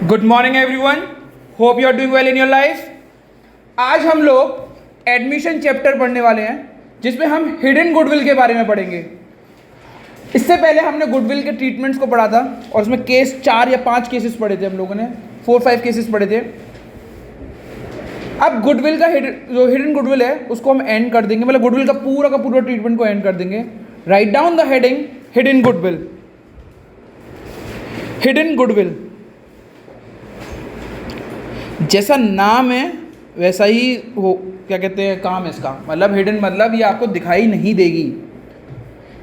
Good morning everyone, hope you are doing well in your life. आज हम लोग admission chapter पढ़ने वाले हैं जिसमें हम हिडन गुडविल के बारे में पढ़ेंगे। इससे पहले हमने गुडविल के ट्रीटमेंट्स को पढ़ा था और उसमें केस 4 या 5 केसेस पढ़े थे, हम लोगों ने 4-5 केसेस पढ़े थे। अब गुडविल का जो हिडन गुडविल है उसको हम एंड कर देंगे, मतलब गुडविल का पूरा ट्रीटमेंट को एंड कर देंगे। Write down the heading hidden goodwill. Hidden goodwill जैसा नाम है वैसा ही हो, क्या कहते हैं, काम है इसका। मतलब हिडन मतलब ये आपको दिखाई नहीं देगी।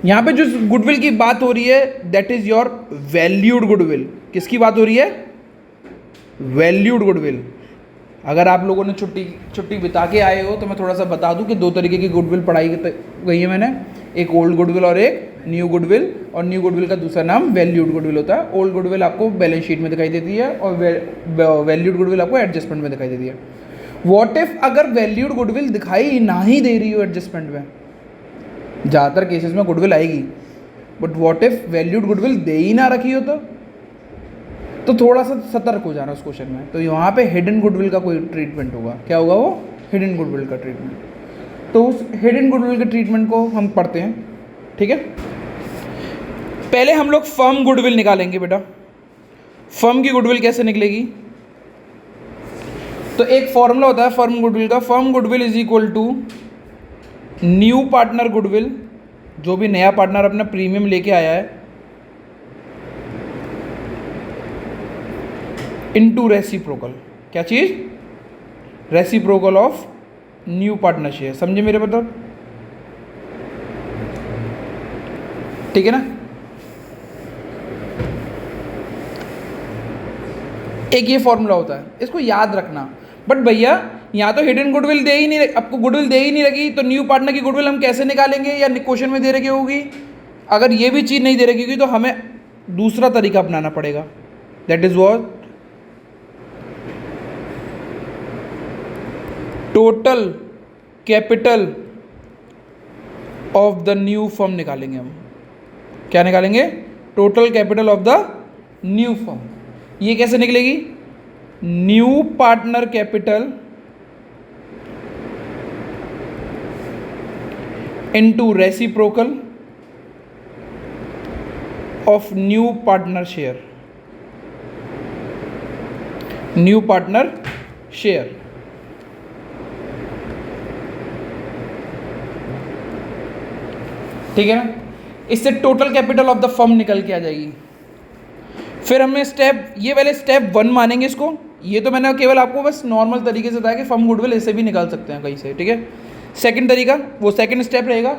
यहाँ पे जो गुडविल की बात हो रही है that is your valued goodwill. किसकी बात हो रही है? Valued goodwill. अगर आप लोगों ने छुट्टी बिता के आए हो तो मैं थोड़ा सा बता दूं कि 2 तरीके की गुडविल पढ़ाई गई है मैंने, एक ओल्ड गुडविल और एक न्यू गुडविल। और न्यू गुडविल का दूसरा नाम वैल्यूड गुडविल होता है। ओल्ड गुडविल आपको बैलेंस शीट में दिखाई देती है और वैल्यूड गुडविल आपको एडजस्टमेंट में दिखाई देती है। व्हाट इफ अगर वैल्यूड गुडविल दिखाई ना ही दे रही हो एडजस्टमेंट में? ज़्यादातर केसेस में गुडविल आएगी, but what if valued goodwill दे ही ना रखी हो तो थोड़ा सा सतर्क हो जाना उस क्वेश्चन में। तो यहाँ पे हिडन गुडविल का कोई ट्रीटमेंट होगा। क्या होगा वो? हिडन गुडविल का ट्रीटमेंट। तो उस हिडन गुडविल के ट्रीटमेंट को हम पढ़ते हैं, ठीक है। पहले हम लोग फर्म गुडविल निकालेंगे बेटा। फर्म की गुडविल कैसे निकलेगी? तो एक फॉर्मूला होता है फर्म गुडविल का। Firm goodwill is equal to new partner goodwill, जो भी नया पार्टनर अपना प्रीमियम लेके आया है, इनटू रेसिप्रोकल। क्या चीज? Reciprocal of new partner share. समझे मेरे मतलब? ठीक है ना। एक ये फॉर्मूला होता है, इसको याद रखना। बट भैया यहाँ तो हिडन गुडविल दे ही नहीं, आपको गुडविल दे ही नहीं रखी, तो न्यू पार्टनर की गुडविल हम कैसे निकालेंगे? या क्वेश्चन में दे रखी होगी। अगर ये भी चीज़ नहीं दे रखी होगी तो हमें दूसरा तरीका अपनाना पड़ेगा। That is what? Total capital of the new firm निकालेंगे हम। क्या निकालेंगे? Total capital of the new firm. ये कैसे निकलेगी? New partner capital into reciprocal of new partner share. New partner share. ठीक है ना। इससे total capital of the firm निकल के आ जाएगी। फिर हमें ये वाले स्टेप 1 मानेंगे इसको। ये तो मैंने केवल आपको बस नॉर्मल तरीके से बताया कि फर्म गुडविल ऐसे भी निकाल सकते हैं कहीं से, ठीक है। सेकंड तरीका, वो सेकंड स्टेप रहेगा,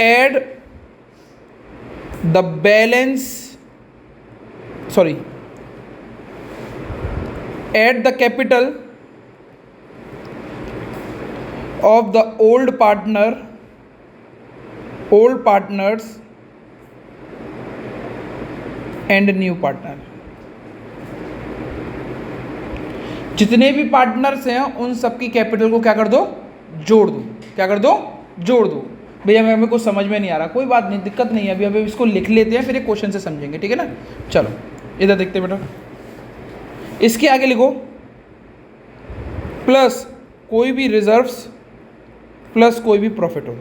add the balance, sorry, add the capital of the old partners and new partner। जितने भी पार्टनर्स हैं उन सबकी कैपिटल को क्या कर दो? जोड़ दो। क्या कर दो? जोड़ दो। भैया हमें कुछ समझ में नहीं आ रहा, कोई बात नहीं, दिक्कत नहीं है। अभी इसको लिख लेते हैं, फिर एक क्वेश्चन से समझेंगे, ठीक है ना। चलो इधर देखते हैं बेटा। इसके आगे लिखो प्लस कोई भी रिजर्व्स प्लस कोई भी प्रॉफिट हो,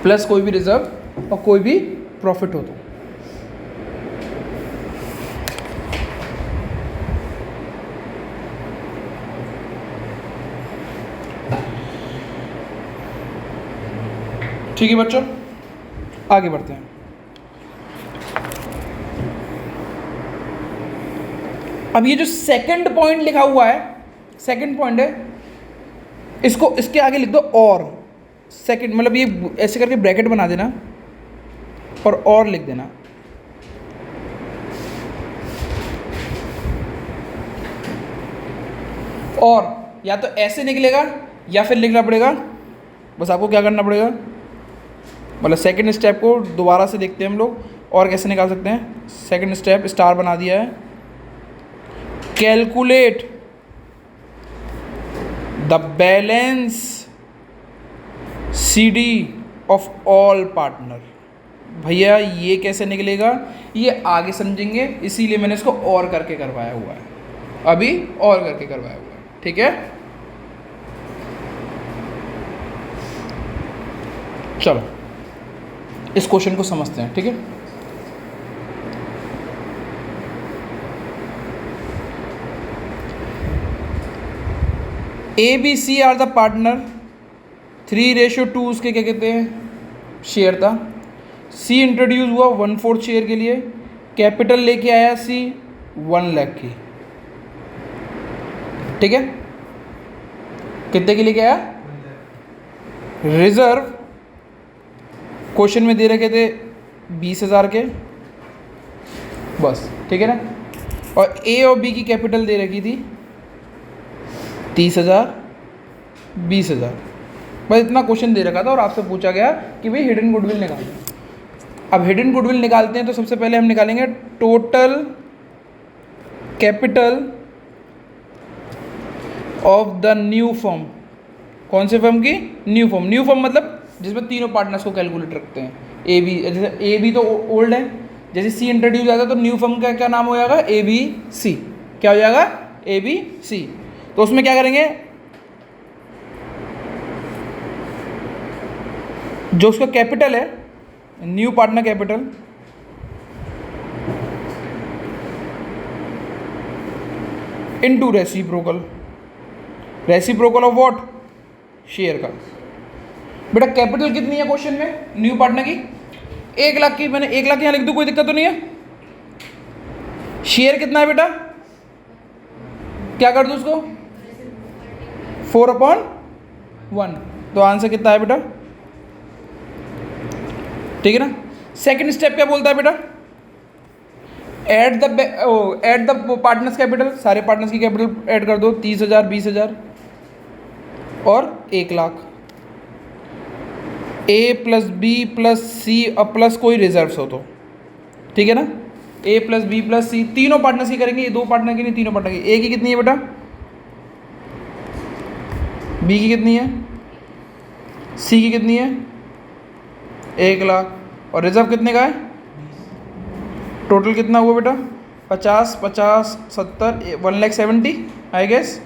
प्लस कोई भी रिजर्व और कोई भी प्रॉफिट हो। ठीक है बच्चों, आगे बढ़ते हैं। अब ये जो सेकंड पॉइंट लिखा हुआ है, सेकंड पॉइंट है, इसको इसके आगे लिख दो और। सेकंड मतलब ये ऐसे करके ब्रैकेट बना देना और लिख देना। और या तो ऐसे निकलेगा या फिर लिखना पड़ेगा, बस आपको क्या करना पड़ेगा, मतलब सेकंड स्टेप को दोबारा से देखते हैं हम लोग। और कैसे निकाल सकते हैं? सेकंड स्टेप स्टार बना दिया है, calculate the balance CD of all partner. भैया ये कैसे निकलेगा, ये आगे समझेंगे, इसीलिए मैंने इसको और करके करवाया हुआ है, अभी और करके करवाया हुआ है, ठीक है। चलो इस क्वेश्चन को समझते हैं, ठीक है। A B C are the partner, 3:2 उसके क्या कहते हैं शेयर था। सी इंट्रोड्यूस हुआ 1/4 शेयर के लिए, कैपिटल लेके आया सी 1 लाख की, ठीक है। कितने के लेके आया, रिजर्व क्वेश्चन में दे रखे थे 20,000 के, बस ठीक है ना। और ए और बी की कैपिटल दे रखी थी 30,000 20,000, बस इतना क्वेश्चन दे रखा था और आपसे पूछा गया कि भाई हिडन गुडविल निकालो। अब हिडन गुडविल निकालते हैं तो सबसे पहले हम निकालेंगे total capital of the new firm. कौन से फर्म की, न्यू फर्म। न्यू फर्म मतलब जिसमें तीनों पार्टनर्स को कैलकुलेट रखते हैं। ए बी, जैसे ए बी तो ओल्ड है, जैसे सी इंट्रोड्यूस आता है तो न्यू फर्म का क्या नाम हो जाएगा, ए बी सी। क्या हो जाएगा, ए बी सी। तो उसमें क्या करेंगे, जो उसका कैपिटल है, new partner capital into reciprocal, reciprocal of what, share का। बेटा कैपिटल कितनी है क्वेश्चन में न्यू पार्टनर की, 1 लाख की, मैंने 1 लाख यहाँ लिख दूँ, कोई दिक्कत तो नहीं है। शेयर कितना है बेटा, क्या कर दूँ उसको, 4/1, तो आंसर कितना है बेटा, ठीक है ना। सेकंड स्टेप क्या बोलता है बेटा, ऐड द पार्टनर्स कैपिटल, सारे पार्टनर्स की कैपिटल ऐड कर दो, 30,000 20,000 और 1 लाख। ए प्लस बी प्लस सी और प्लस कोई रिजर्व्स हो तो, ठीक है ना। ए प्लस बी प्लस सी, तीनों पार्टनर्स की करेंगे, ये 2 पार्टनर की नहीं, तीनों पार्टनर की। ए की कितनी है बेटा, बी की कितनी है, सी की कितनी है, 1 लाख, और रिजर्व कितने का है, टोटल कितना हुआ बेटा, 50 50 70 1,70,000 आई गेस।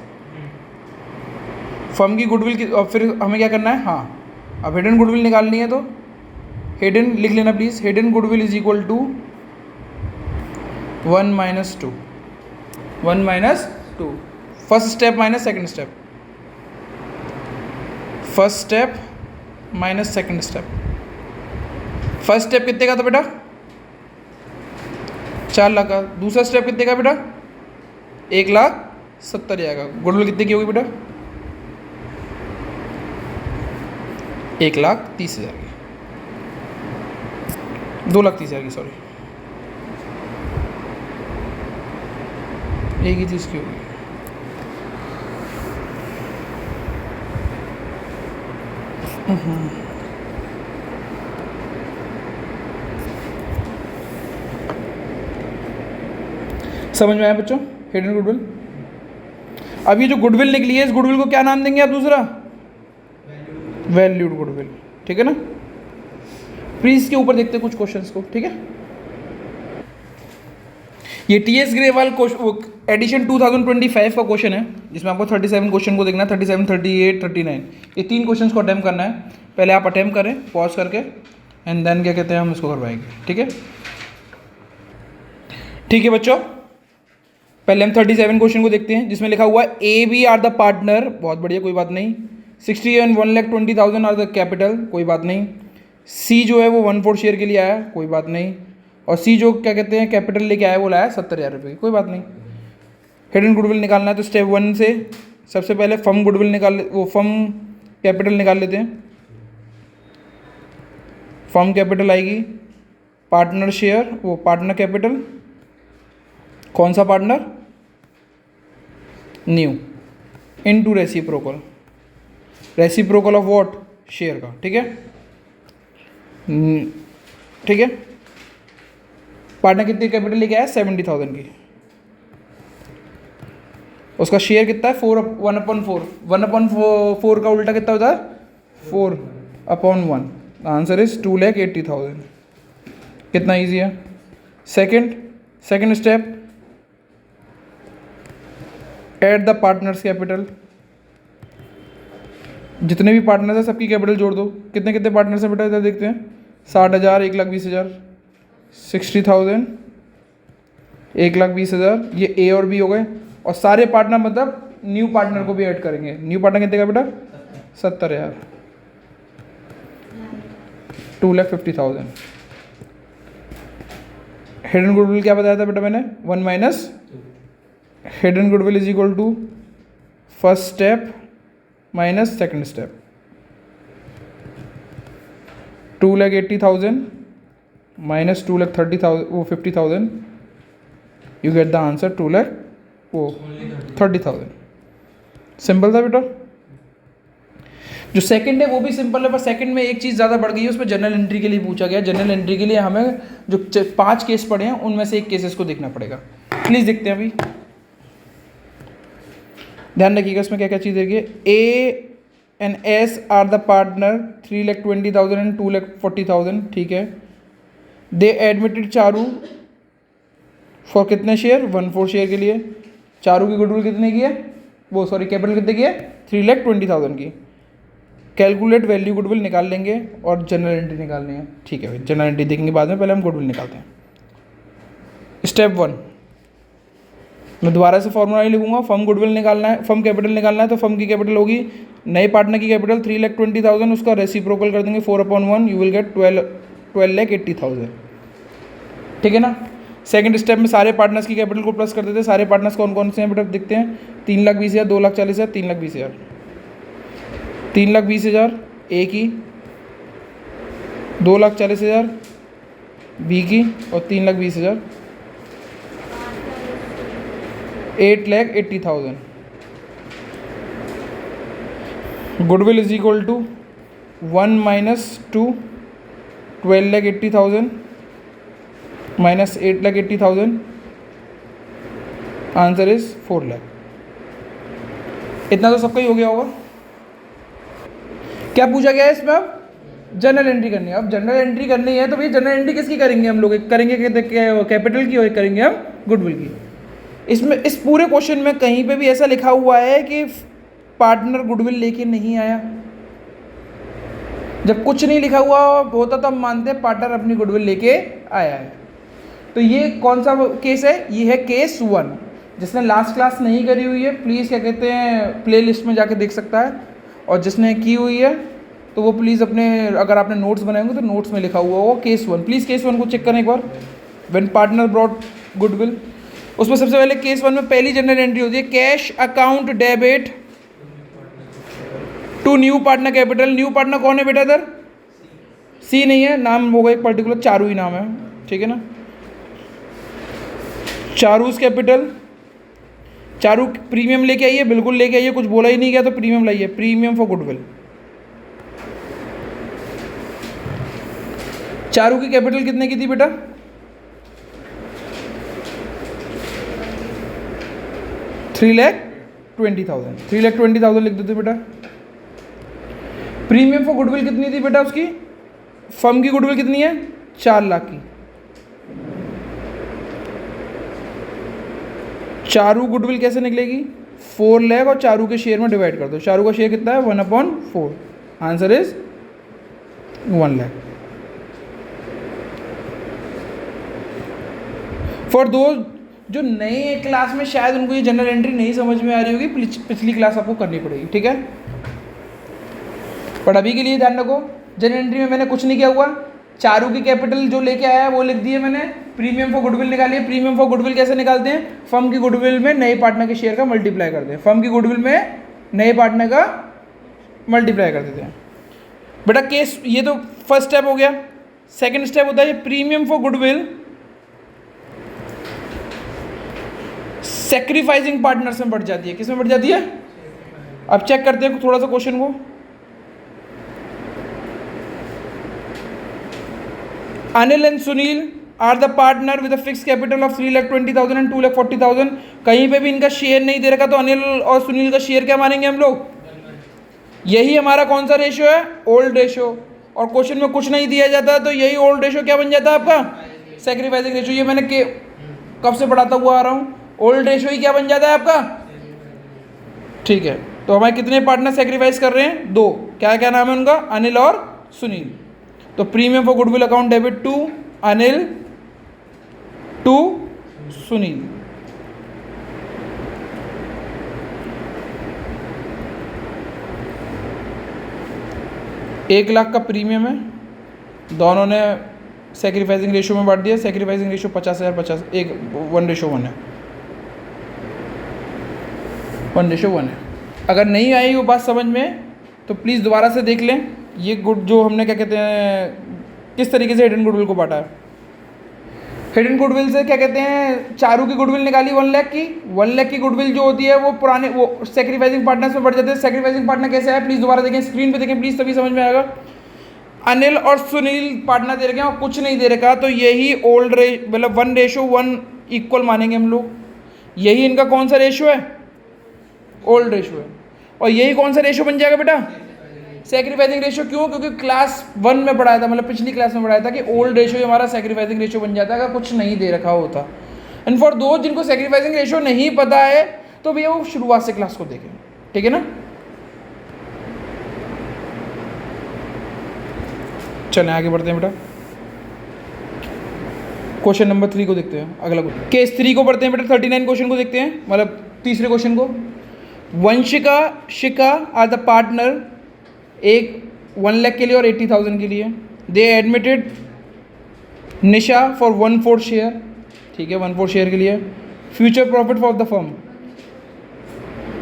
फर्म की गुडविल की, और फिर हमें क्या करना है, हाँ अब हिडन गुडविल निकालनी है, तो हिडन लिख लेना please, hidden goodwill is equal to 1 - 2, 1 - 2, first step minus second step, first step minus second step. First step कितने का था बेटा, 4 लाख का। दूसरा स्टेप कितने का बेटा, 1,70,000 आएगा। गुडविल कितने की होगी बेटा, 1,30,000 की, 2,30,000 की, सॉरी, एक ही चीज़ की होगी। समझ में आया बच्चों, हिडन गुडविल। अब ये जो गुडविल निकली है, इस गुडविल को क्या नाम देंगे आप, दूसरा वैल्यूड गुडविल, ठीक है ना। प्लीज के ऊपर देखते हैं कुछ क्वेश्चंस को, ठीक है। ये टीएस ग्रेवाल एडिशन 2025 का क्वेश्चन है, जिसमें आपको 37 क्वेश्चन को देखना है, 37 38 39, ये 3 क्वेश्चंस को अटेम्प्ट करना है। पहले आप अटेम्प्ट करें पॉज करके, एंड देन क्या कहते हैं हम इसको करवाएंगे, ठीक है। ठीक है बच्चों, पहले हम 37 क्वेश्चन को देखते हैं, जिसमें लिखा हुआ है A B are the partner, बहुत बढ़िया, कोई बात नहीं। 60 एंड 1,20,000 आर द कैपिटल, कोई बात नहीं। सी जो है वो 1/4 शेयर के लिए आया, कोई बात नहीं। और सी जो क्या कहते हैं कैपिटल लेके आया, वो लाया 70,000 रुपये की, कोई बात नहीं। हिडन गुडविल निकालना है, तो स्टेप 1 से सबसे पहले फर्म गुडविल निकाल, वो फर्म कैपिटल निकाल लेते हैं। फर्म कैपिटल आएगी पार्टनर शेयर, वो पार्टनर कैपिटल, कौन सा partner, new, into reciprocal, reciprocal of what, share का, ठीक है। ठीक है, पार्टनर कितनी कैपिटल लेके आया, 70,000 की। उसका शेयर कितना है, 1/4, 1/4 का उल्टा कितना होता है, 4/1, आंसर इज 2,80,000। कितना ईजी है। Second step, add the partners capital. जितने भी पार्टनर्स हैं सबकी कैपिटल जोड़ दो। कितने कितने पार्टनर्स हैं बेटा, इधर देखते हैं। 60,000, 1,20,000, 60,000, 1,20,000, ये ए और बी हो गए। और सारे पार्टनर मतलब न्यू पार्टनर को भी ऐड करेंगे। न्यू पार्टनर कितने का बेटा, 70,000, 2,50,000। हिडन गुडविल क्या बताया था बेटा मैंने, 1 minus hidden goodwill is equal to first step minus second step. 2,80,000 minus 2,30,000 you get the answer 2,30,000। Simple था बेटा। जो सेकंड है वो भी सिंपल है, पर सेकंड में एक चीज़ ज़्यादा बढ़ गई है, उसमें जनरल एंट्री के लिए पूछा गया। जनरल एंट्री के लिए हमें जो 5 केस पड़े हैं उनमें से एक केसेस को देखना पड़ेगा। प्लीज़ देखते हैं अभी, ध्यान रखिएगा इसमें क्या क्या चीज़ देखिए। A and S R the partner, 3,20,000 and 2,40,000, ठीक है। दे एडमिटेड चारू फॉर कितने शेयर, 1/4 शेयर के लिए। चारू की गुडविल कितने की है, वो सॉरी कैपिटल कितने की है, 3,20,000 की। कैलकुलेट वैल्यू गुडविल निकाल लेंगे और जनरल एंट्री निकालनी है, ठीक है भाई। जनरल एंट्री देखेंगे बाद में, पहले हम गुडविल निकालते हैं। स्टेप 1, मैं दोबारा से फॉर्मूला नहीं लिखूंगा। फर्म गुडविल निकालना है, फर्म कैपिटल निकालना है, तो फर्म की कैपिटल होगी, नए पार्टनर की कैपिटल 3,20,000, उसका रेसिप्रोकल कर देंगे 4/1, यू विल गेट 12,80,000, ठीक है ना। सेकंड स्टेप में सारे पार्टनर्स की कैपिटल को प्लस कर देते हैं। सारे पार्टनर्स कौन कौन से हैं बेटा देखते हैं। 3,20,000, 2,40,000, 3,20,000। 3,20,000 ए की, 2,40,000 बी की और 3,20,000 8,80,000। Goodwill is equal to 1 minus 2, 12,80,000 minus 8,80,000, answer is 4 lakh. इतना तो सबका ही हो गया होगा। क्या पूछा गया है इसमें, अब जनरल एंट्री करनी है। अब जनरल एंट्री करनी है तो भैया जनरल एंट्री किसकी करेंगे हम लोग, करेंगे कैपिटल की और करेंगे हम गुडविल की। इसमें इस पूरे क्वेश्चन में कहीं पे भी ऐसा लिखा हुआ है कि पार्टनर गुडविल लेके नहीं आया। जब कुछ नहीं लिखा हुआ होता तो हम मानते हैं पार्टनर अपनी गुडविल लेके आया है। तो ये कौन सा केस है, ये है केस 1। जिसने लास्ट क्लास नहीं करी हुई है प्लीज़ क्या कहते हैं प्ले लिस्ट में जाके देख सकता है, और जिसने की हुई है तो वो प्लीज़ अपने, अगर आपने नोट्स बनाए होंगे तो नोट्स में लिखा हुआ होगा केस 1। प्लीज़ केस 1 को चेक करें एक बार। व्हेन पार्टनर ब्रॉट गुडविल, उसमें सबसे पहले केस 1 में पहली जनरल एंट्री होती है, cash account debit to new partner capital. New partner कौन है बेटा इधर, सी नहीं है, नाम होगा एक पर्टिकुलर, चारू ही नाम है, ठीक है ना। चारूज कैपिटल, चारू प्रीमियम लेके आइए, बिल्कुल लेके आइए, कुछ बोला ही नहीं गया तो प्रीमियम लाइए, प्रीमियम फॉर गुडविल। चारू की कैपिटल कितने की थी बेटा, 3,20,000, 3,20,000 लिख देते बेटा। प्रीमियम फॉर गुडविल कितनी थी बेटा उसकी, फर्म की गुडविल कितनी है, 4 लाख की। चारू गुडविल कैसे निकलेगी, 4 लाख और चारू के शेयर में डिवाइड कर दो। चारू का शेयर कितना है, 1/4, answer is 1 lakh. For those जो नए क्लास में शायद उनको ये जनरल एंट्री नहीं समझ में आ रही होगी, पिछली क्लास आपको करनी पड़ेगी, ठीक है। पर अभी के लिए ध्यान रखो, जनरल एंट्री में मैंने कुछ नहीं किया हुआ, चारू की कैपिटल जो लेके आया है वो लिख दिए मैंने, प्रीमियम फॉर गुडविल निकालिए। प्रीमियम फॉर गुडविल कैसे निकालते हैं, फर्म की गुडविल में नए पार्टनर के शेयर का मल्टीप्लाई करते हैं, फर्म की गुडविल में नए पार्टनर का मल्टीप्लाई कर देते हैं बेटा। केस ये तो फर्स्ट स्टेप हो गया। सेकंड स्टेप होता है premium for goodwill sacrificing partners में बढ़ जाती है, किस में बढ़ जाती है। अब चेक करते हैं थोड़ा सा क्वेश्चन को। Anil and Sunil are the partner with a fix capital of 3,20,000 and 2,40,000। कहीं पे भी इनका शेयर नहीं दे रखा तो अनिल और सुनील का शेयर क्या मानेंगे हम लोग, यही हमारा कौन सा रेशियो है, ओल्ड रेशियो। और क्वेश्चन में कुछ नहीं दिया जाता तो यही ओल्ड रेशो क्या बन जाता है आपका, सेक्रीफाइसिंग रेशो। ये मैंने कब से पढ़ाता हुआ आ रहा हूँ, ओल्ड रेशो ही क्या बन जाता है आपका। ठीक है, तो हमारे कितने पार्टनर सेक्रीफाइस कर रहे हैं, 2। क्या क्या नाम है उनका, अनिल और सुनील। तो premium for goodwill account debit to Anil to Sunil. एक लाख का प्रीमियम है, दोनों ने सेक्रीफाइसिंग रेशो में बांट दिया। सेक्रीफाइसिंग रेशो 50,000 50, 1:1 है, 1:1 है। अगर नहीं आई वो बात समझ में तो प्लीज़ दोबारा से देख लें। ये गुड जो हमने क्या कहते हैं किस तरीके से हिडन गुडविल को बांटा है। हिडन गुडविल से क्या कहते हैं, चारू की गुडविल निकाली 1 लाख की। 1 लाख की गुडविल जो होती है वो पुराने वो सेक्रीफाइसिंग पार्टनर्स में बढ़ जाते हैं। सेक्रीफाइसिंग पार्टनर कैसे है, प्लीज़ दोबारा देखें, स्क्रीन पे देखें प्लीज़, तभी समझ में आएगा। अनिल और सुनील पार्टनर दे रखे हैं और कुछ नहीं दे रखा, तो यही ओल्ड मतलब 1:1 इक्वल मानेंगे हम लोग। यही इनका कौन सा रेशो है, ओल्ड रेशो है। और यही कौन सा रेशो बन जाएगा बेटा, सेक्रीफाइसिंग रेशो। क्यों, क्योंकि क्लास 1 में पढ़ाया था, मतलब पिछली क्लास में पढ़ाया था कि ओल्ड रेशो ही हमारा सेक्रीफाइसिंग रेशो बन जाता है अगर कुछ नहीं दे रखा होता। एंड फॉर दो जिनको सेक्रीफाइसिंग रेशो नहीं पता है तो भैया वो शुरुआत से क्लास को देखें, ठीक है ना। चलें आगे बढ़ते हैं बेटा, क्वेश्चन नंबर 3 को देखते हैं। अगला केस 3 को पढ़ते हैं बेटा, 39 क्वेश्चन को देखते हैं, मतलब तीसरे क्वेश्चन को। वंशिका शिका आर द पार्टनर, एक 1 लाख के लिए और 80,000 के लिए। They admitted Nisha for 1/4 share, ठीक है, 1/4 शेयर के लिए। Future profit for the firm,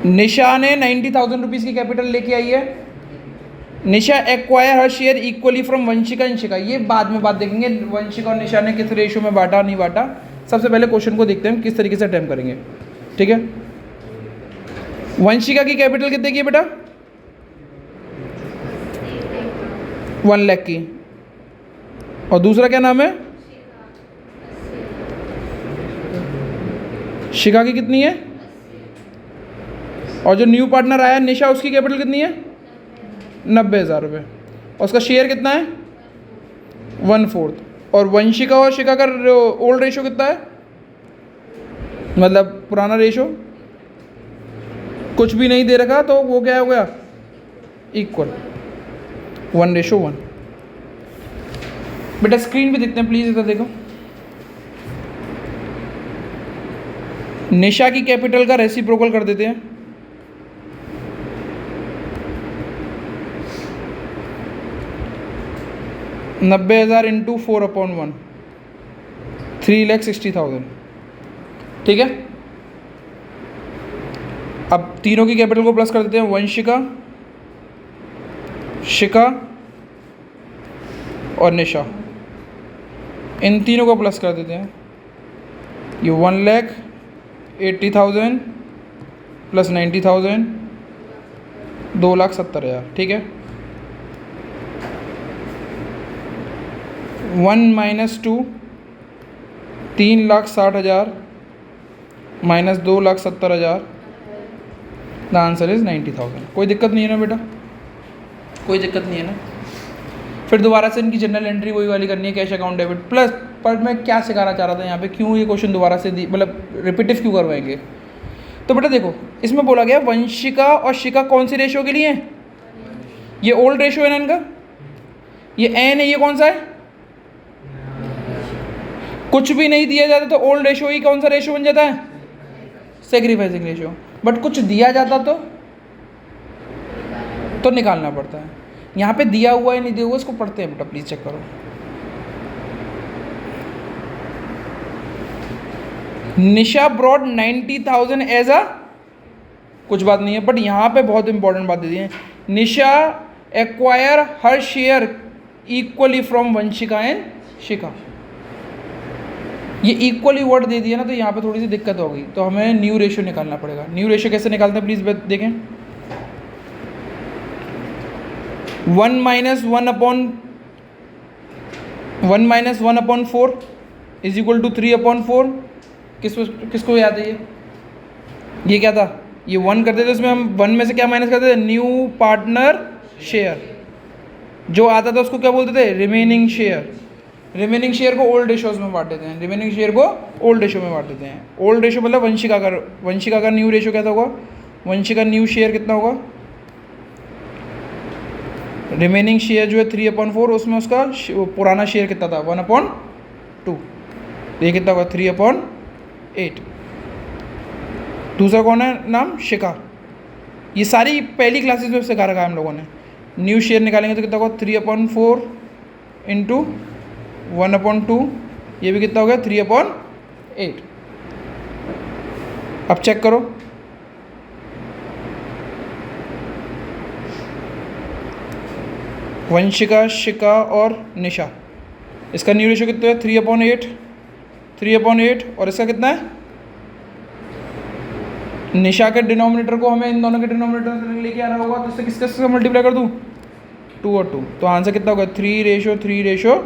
Nisha ने 90,000 रुपीज़ की कैपिटल लेके आई है। Nisha acquire her share equally from Vanshika and Shika. ये बाद में बात देखेंगे वंशिका और निशा ने किस रेशो में बांटा नहीं बांटा। सबसे पहले क्वेश्चन को देखते हैं किस तरीके से अटेम्प्ट करेंगे, ठीक है। वंशिका की कैपिटल कितने की है बेटा, 1 लाख की। और दूसरा क्या नाम है, शिका की कितनी है। और जो न्यू पार्टनर आया निशा, उसकी कैपिटल कितनी है, 90,000 रुपये। और उसका शेयर कितना है, 1/4। और वंशिका और शिका का ओल्ड रेशो कितना है, मतलब पुराना रेशो कुछ भी नहीं दे रखा, तो वो क्या हो गया, इक्वल 1:1। बेटा स्क्रीन पे देखते हैं प्लीज, इधर देखो। निशा की कैपिटल का रेसिप्रोकल कर देते हैं। $90,000 इंटू 4/1, 3,60,000, ठीक है। अब तीनों की कैपिटल को प्लस कर देते हैं, वंशिका, शिका और निशा, इन तीनों को प्लस कर देते हैं। ये 1,80,000 प्लस 90,000, 2,70,000, ठीक है। 1 - 2, 3,60,000 माइनस 2,70,000, द आंसर इज़ 90,000। कोई दिक्कत नहीं है ना बेटा, कोई दिक्कत नहीं है ना। फिर दोबारा से इनकी जनरल एंट्री वही वाली करनी है, कैश अकाउंट डेबिट प्लस। पर मैं क्या सिखाना चाह रहा था यहाँ पे, क्यों ये क्वेश्चन दोबारा से मतलब रिपीटिव क्यों करवाएंगे। तो बेटा देखो, इसमें बोला गया वंशिका और शिका कौन सी रेशो के लिए है, ये ओल्ड रेशो है ना इनका, ये एन है, ये कौन सा है, कुछ भी नहीं दिया जाता तो ओल्ड रेशो ही कौन सा रेशो बन जाता है, सेक्रीफाइसिंग रेशो। बट कुछ दिया जाता तो निकालना पड़ता है। यहाँ पे दिया हुआ है नहीं दिया हुआ, इसको पढ़ते हैं बेटा प्लीज चेक करो। निशा ब्रॉड 90,000 एज अ, कुछ बात नहीं है, बट यहाँ पे बहुत इंपॉर्टेंट बात दे दी है। Nisha acquire her share equally from Vanshika and Shika. ये इक्वली वर्ड दे दिया ना, तो यहाँ पे थोड़ी सी दिक्कत होगी, तो हमें न्यू रेशियो निकालना पड़ेगा। न्यू रेशियो कैसे निकालते हैं प्लीज देखें। 1 - 1/4 इज इक्वल टू 3/4। किसको याद है ये क्या था, ये 1 करते थे, इसमें हम 1 में से क्या माइनस करते थे, न्यू पार्टनर शेयर, जो आता था उसको क्या बोलते थे, रिमेनिंग शेयर। रिमेनिंग शेयर को ओल्ड रेशोज में बांट देते हैं, रिमेनिंग शेयर को ओल्ड रेशो में बांट देते हैं। ओल्ड रेशो मतलब वंशिका का न्यू रेशो क्या होगा, वंशिका न्यू शेयर कितना होगा, रिमेनिंग शेयर जो है 3/4, उसमें उसका पुराना शेयर कितना था 1/2, ये कितना होगा 3/8। दूसरा कौन है नाम, शिखा। ये सारी पहली क्लासेस में सिखा रखा है हम लोगों ने। न्यू शेयर निकालेंगे तो कितना होगा 3/4 इंटू 1/2, ये भी कितना हो गया 3/8। अब चेक करो, वंशिका, शिका और निशा, इसका न्यू रेशो कितना है 3/8 और इसका कितना है, निशा के डिनोमिनेटर को हमें इन दोनों के डिनोमिनेटर से लेके आना होगा, तो इससे किसके मल्टीप्लाई कर दूँ 2 और 2, तो आंसर कितना होगा 3:3:2।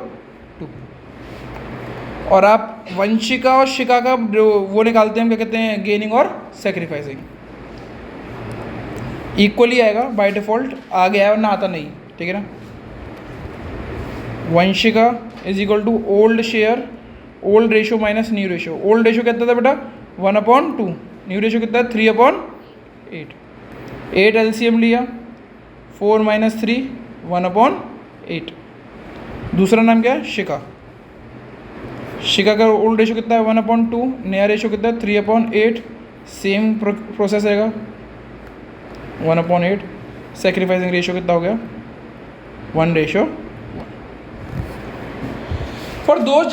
और आप वंशिका और शिका का वो निकालते हैं, हम क्या कहते हैं, गेनिंग और सेक्रीफाइसिंग। इक्वली आएगा बाय डिफ़ॉल्ट, आ गया है वरना आता नहीं, ठीक है ना। वंशिका is equal to old share, old ratio minus new ratio. Old ratio कितना था बेटा 1/2, न्यू रेशो कितना है 3/8। 8 एलसीएम लिया, 4 - 3 1/8। दूसरा नाम क्या है, शिका। शिका का ओल्ड रेशो कितना है 1/2, नया रेशो कितना है 3/8, सेम प्रोसेस रहेगा 1/8। सेक्रीफाइसिंग रेशो कितना हो गया 1:1। फॉर दोस्त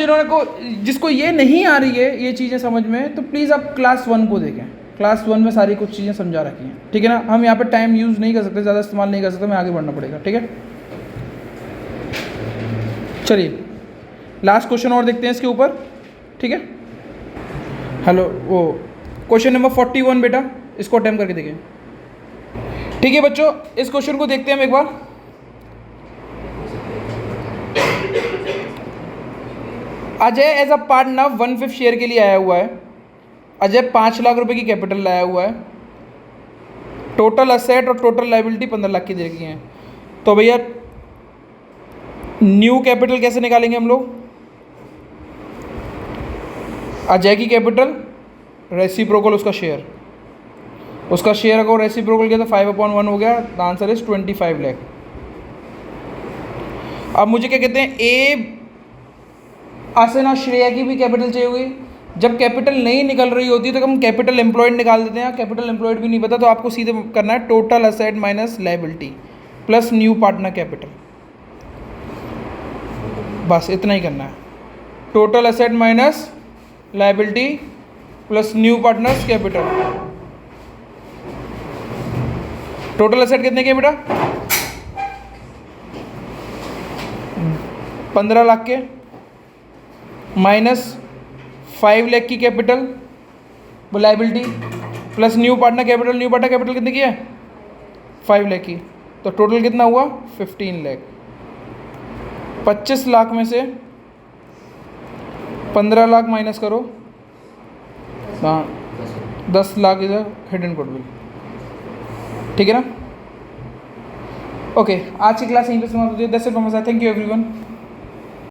जिसको ये नहीं आ रही है ये चीज़ें समझ में, तो प्लीज़ आप क्लास 1 को देखें। क्लास 1 में सारी कुछ चीज़ें समझा रखी हैं, ठीक है ना। हम यहाँ पे टाइम यूज़ नहीं कर सकते, ज़्यादा इस्तेमाल नहीं कर सकते, हमें आगे बढ़ना पड़ेगा, ठीक है। चलिए लास्ट क्वेश्चन और देखते हैं इसके ऊपर, ठीक है। हेलो, वो क्वेश्चन नंबर 41 बेटा, इसको अटेम्प्ट करके देखें, ठीक है बच्चों। इस क्वेश्चन को देखते हैं हम एक बार। Ajay as a partner 1/5 share के लिए आया हुआ है। अजय 5 लाख रुपए की कैपिटल लाया हुआ है। टोटल असेट और टोटल लायबिलिटी 15 लाख की दे रखी है। तो भैया न्यू कैपिटल कैसे निकालेंगे हम लोग, अजय की कैपिटल रेसिप्रोकल उसका शेयर, उसका शेयर अगर रेसिप्रोकल किया तो 5/1 हो गया, द आंसर इज 25 लाख। अब मुझे क्या कहते हैं, ए आसन और श्रेया की भी कैपिटल चाहिए होगी। जब कैपिटल नहीं निकल रही होती तो हम कैपिटल एम्प्लॉयड निकाल देते हैं। कैपिटल एम्प्लॉयड भी नहीं पता तो आपको सीधे करना है total asset minus liability plus new partner capital, बस इतना ही करना है। Total asset minus liability plus new partners capital. Total asset कितने के बेटा 15 लाख के, माइनस 5 लाख की कैपिटल वो liability plus new partner capital. New partner capital कितने की है 5 लाख की, तो टोटल कितना हुआ 15 लाख। 25 लाख में से 15 लाख माइनस करो, हाँ 10 लाख इज हिडन गुडविल, ठीक है ना। ओके, आज की क्लास यहीं पे समाप्त होती है। That's it from my side, thank you everyone.